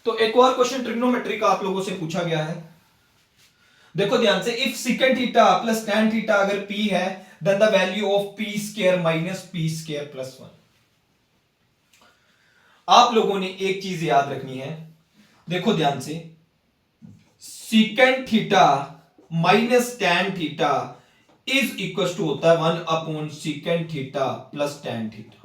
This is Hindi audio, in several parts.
तो एक और क्वेश्चन ट्रिग्नोमेट्री का आप लोगों से पूछा गया है, देखो ध्यान से। If secant theta plus tan theta अगर p है, then the value of p square minus p square plus 1। आप लोगों ने एक चीज याद रखनी है, देखो ध्यान से, secant theta minus tan theta is equal to होता है 1 upon secant theta plus tan theta.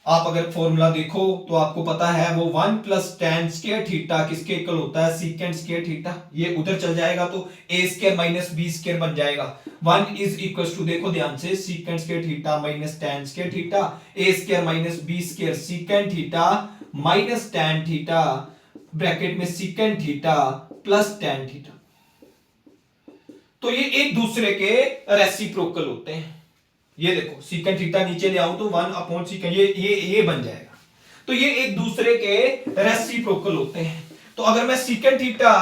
आप अगर फॉर्मूला देखो तो आपको पता है वो 1 प्लस tan स्क्वायर थीटा किसके इक्वल होता है, सीकेंड स्क्वायर थीटा। ये उधर चल जाएगा तो a square minus b square बन जाएगा। 1 इज इक्वल टू, देखो ध्यान से, secant square theta minus tan square theta, a square minus b square secant theta minus tan theta bracket में secant theta plus tan theta. तो ये एक दूसरे के रेसिप्रोकल होते हैं। ये देखो सीकेंड थीटा नीचे ले आऊं तो 1 अपॉन सीकेंड, ये बन जाएगा। तो ये एक दूसरे के रेसिप्रोकल होते हैं। तो अगर मैं सीकेंड थीटा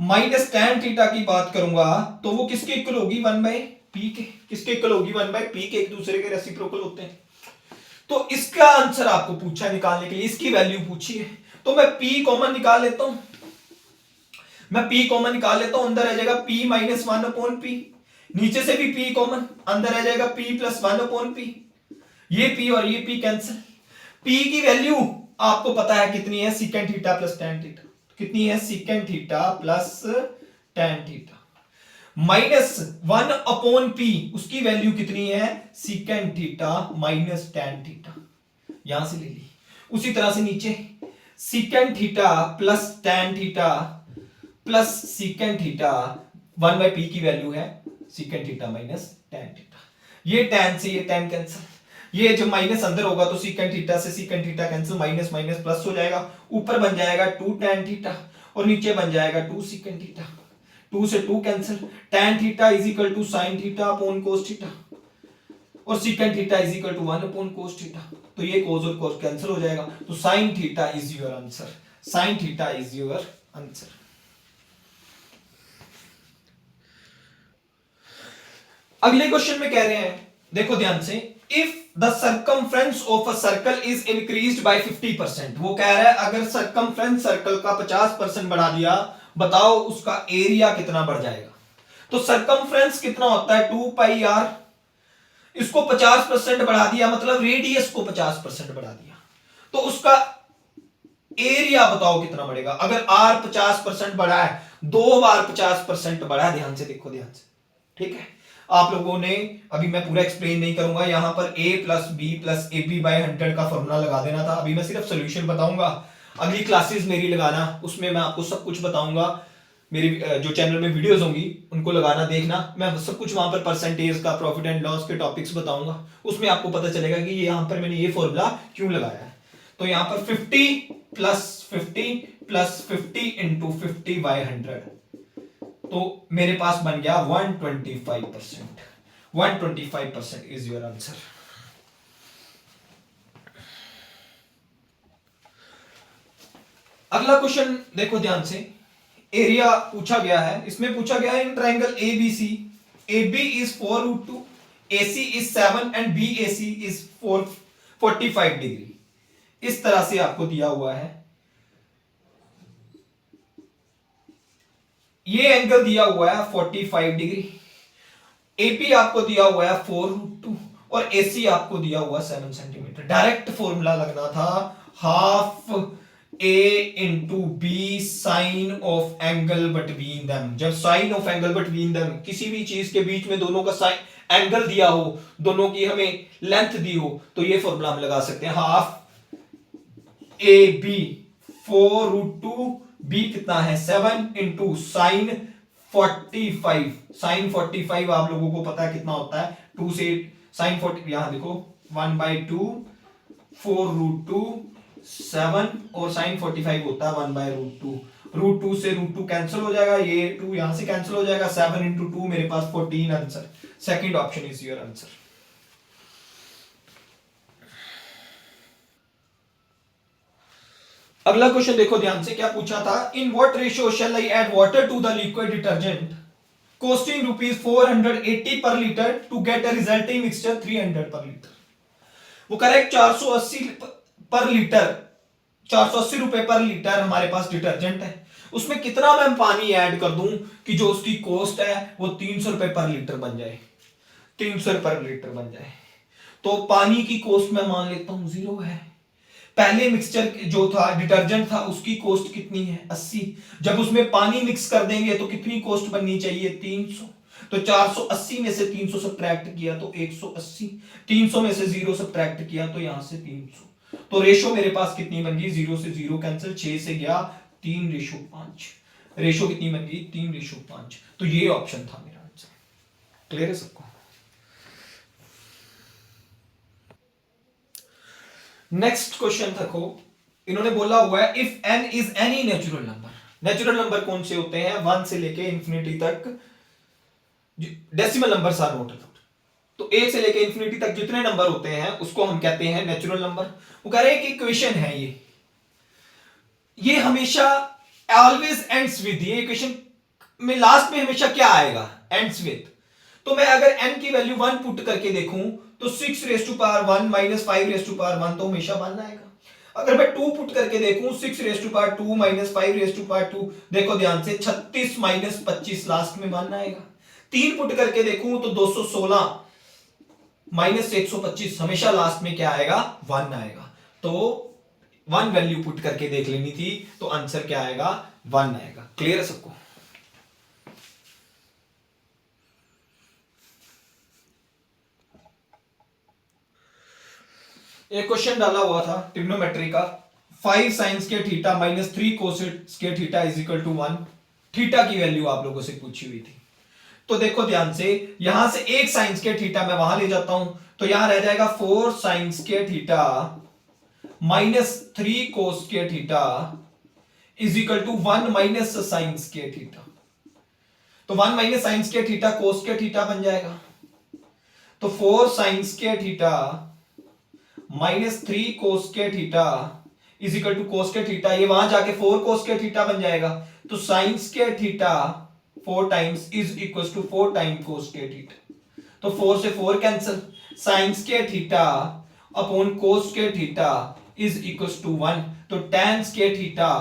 माइनस tan थीटा की बात करूंगा तो वो किसके इक्वल होगी, 1 बाय पी के। किसके इक्वल होगी, 1 बाय पी के, एक दूसरे के रेसिप्रोकल होते हैं। तो इसका आंसर आपको पूछा निकालने के लिए, इसकी वैल्यू पूछी है, तो मैं p कॉमन निकाल लेता हूं। मैं p कॉमन निकाल लेता हूं, अंदर आ जाएगा p माइनस 1 अपॉन पी, नीचे से भी p कॉमन, अंदर आ जाएगा p प्लस 1 अपॉन पी। ये p और ये p कैंसिल। p की वैल्यू आपको पता है कितनी है, सीकेंड थीटा प्लस tan थीटा। कितनी है, सीकेंड theta plus tan theta minus 1 upon p, उसकी वैल्यू कितनी है, सीकेंड थीटा माइनस tan थीटा। यहां से ले ली। उसी तरह से नीचे सीकेंड theta plus tan theta plus secant theta, 1 by P की वैल्यू है सीकेंड थीटा माइनस tan थीटा। ये tan से ये tan कैंसिल, ये जब माइनस अंदर होगा तो सीकेंड थीटा से secant theta cancel, minus minus plus हो जाएगा, ऊपर बन जाएगा 2 tan थीटा और नीचे बन जाएगा 2 सीकेंड थीटा। 2 से 2 cancel, tan theta is equal to sin theta upon cos theta और secant theta is equal to 1 upon cos theta. तो ये cos और cos कैंसिल हो जाएगा, तो sin theta is your answer. sin theta is your answer. अगले क्वेश्चन में कह रहे हैं, देखो ध्यान से, if the circumference of a circle is increased by 50%। वो कह रहा है अगर सर्कमफ्रेंस सर्कल का 50% बढ़ा दिया, बताओ उसका एरिया कितना बढ़ जाएगा। तो सर्कमफ्रेंस कितना होता है, 2 पाई r, इसको 50% बढ़ा दिया मतलब रेडियस को 50% बढ़ा दिया, तो उसका एरिया बताओ कितना बढ़ेगा। अगर r 50% बढ़ा है, 2 बार 50% बढ़ा है, ध्यान से देखो, ध्यान से, ठीक है। आप लोगों ने, अभी मैं पूरा एक्सप्लेन नहीं करूंगा, यहां पर a plus B plus A B by 100 का फॉर्मूला लगा देना था। अभी मैं सिर्फ सोल्यूशन बताऊंगा, अगली क्लासेस मेरी लगाना, उसमें मैं आपको सब कुछ बताऊंगा। मेरी जो चैनल में वीडियोस होंगी उनको लगाना, देखना, मैं सब कुछ वहां पर परसेंटेज का, प्रॉफिट एंड लॉस के टॉपिक्स बताऊंगा। उसमें आपको पता चलेगा कि यहां पर मैंने ये फॉर्मूला क्यों लगाया है। तो यहां पर 50 प्लस 50 इंटू 50 बाई 100, तो मेरे पास बन गया 125%। 125% इज योर आंसर। अगला क्वेश्चन देखो ध्यान से, एरिया पूछा गया है। इसमें पूछा गया है in triangle ABC, AB is 4√2, AC is 7 and BAC is 45 degree. इस तरह से आपको दिया हुआ है, ये एंगल दिया हुआ है 45 डिग्री, AP आपको दिया हुआ है 4√2 और AC आपको दिया हुआ 7 सेंटीमीटर। डायरेक्ट फॉर्मूला लगना था, half A into B sine of angle between them. जब sine of angle between them, किसी भी चीज के बीच में दोनों का साइन एंगल दिया हो, दोनों की हमें लेंथ दी हो, तो ये फॉर्मूला हम लगा सकते हैं, हाफ ए बी 4√2, बी कितना है 7 इंटू साइन 45। साइन 45 आप लोगों को पता है कितना होता है, 2 से साइन 40, यहां देखो 1/2, 4√2 7 और साइन 45 होता है 1/√2। √2 से √2 कैंसिल हो जाएगा, ये 2 यहां से कैंसिल हो जाएगा, 7 इंटू 2 मेरे पास 14 answer. Second option is your answer. अगला क्वेश्चन देखो ध्यान से, क्या पूछा था, in what ratio shall I add water to the liquid detergent costing ₹480 per litre to get a resulting mixture 300 per litre. वो correct 480 per litre ₹480 per litre हमारे पास डिटर्जेंट है, उसमें कितना मैं पानी ऐड कर दूं कि जो उसकी कॉस्ट है वो ₹300 पर लीटर बन जाए, ₹300 पर लीटर बन जाए। तो पानी की कॉस्ट मैं मान लेता हूं 0 है। पहले मिक्सचर जो था डिटर्जेंट था उसकी कॉस्ट कितनी है 80, जब उसमें पानी मिक्स कर देंगे तो कितनी कॉस्ट बननी चाहिए 300, तो 480 में से 300 सब्ट्रैक्ट किया तो 180, 300 में से 0 सब्ट्रैक्ट किया तो यहां से 300, तो रेशो मेरे पास कितनी बन गई, 0 से 0 कैंसिल, 6 से गया 3:5, रेशो कितनी बन गई 3:5। तो ये ऑप्शन था मेरा आंसर। क्लियर है सबको? नेक्स्ट क्वेश्चन देखो, इन्होंने बोला हुआ है if n is any natural number. Natural number कौन से होते हैं, 1 से लेके इंफिनिटी तक, decimal number are not allowed. तो 1 से लेके इंफिनिटी तक जितने नंबर होते हैं उसको हम कहते हैं नेचुरल नंबर। वो कह रहे हैं कि इक्वेशन है ये हमेशा ऑलवेज एंड्स विद, ये इक्वेशन में लास्ट में हमेशा क्या आएगा, एंड्स विद। तो मैं अगर n की वैल्यू 1 पुट करके देखूं तो 6⁻1 माइनस 5⁻1 तो हमेशा 1 आएगा। अगर मैं 2 पुट करके देखूं 6⁻2 माइनस 5⁻2, देखो ध्यान से 36 माइनस 25 लास्ट में 1 आएगा। 3 पुट करके देखूं तो 216 माइनस 125 हमेशा लास्ट में क्या आएगा 1 आएगा। तो 1 वैल्यू पुट करके देख लेनी थी, तो आंसर क्या आएगा 1 आएगा। क्लियर है सबको? एक क्वेश्चन डाला हुआ था ट्रिग्नोमेट्री का, 5 sine square theta minus 3 cosec square theta is equal to 1। Theta की वैल्यू आप लोगों से पूछी हुई थी। तो देखो ध्यान से, यहां से एक साइन स्क्वायर थीटा मैं वहां ले जाता हूं, तो यहां रह जाएगा 4 sine square theta minus 3 cos square theta is equal to 1 minus sine square theta. तो 1 minus sine square theta cos square theta बन जाएगा। तो 4 sine square theta minus 3 cos square theta is equal to cos square theta, ये वहां जाके 4 कोस स्क्वायर थीटा बन जाएगा। तो sine square theta 4 times is equal to 4 time cos square theta. तो 4 से 4 cancel, sine square theta upon cos square theta is equal to 1। तो tan square theta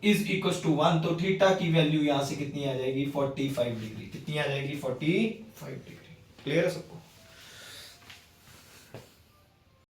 is equal to 1। तो थीटा की वैल्यू यहां से कितनी आ जाएगी 45 डिग्री। कितनी आ जाएगी 45 डिग्री। क्लियर है सब?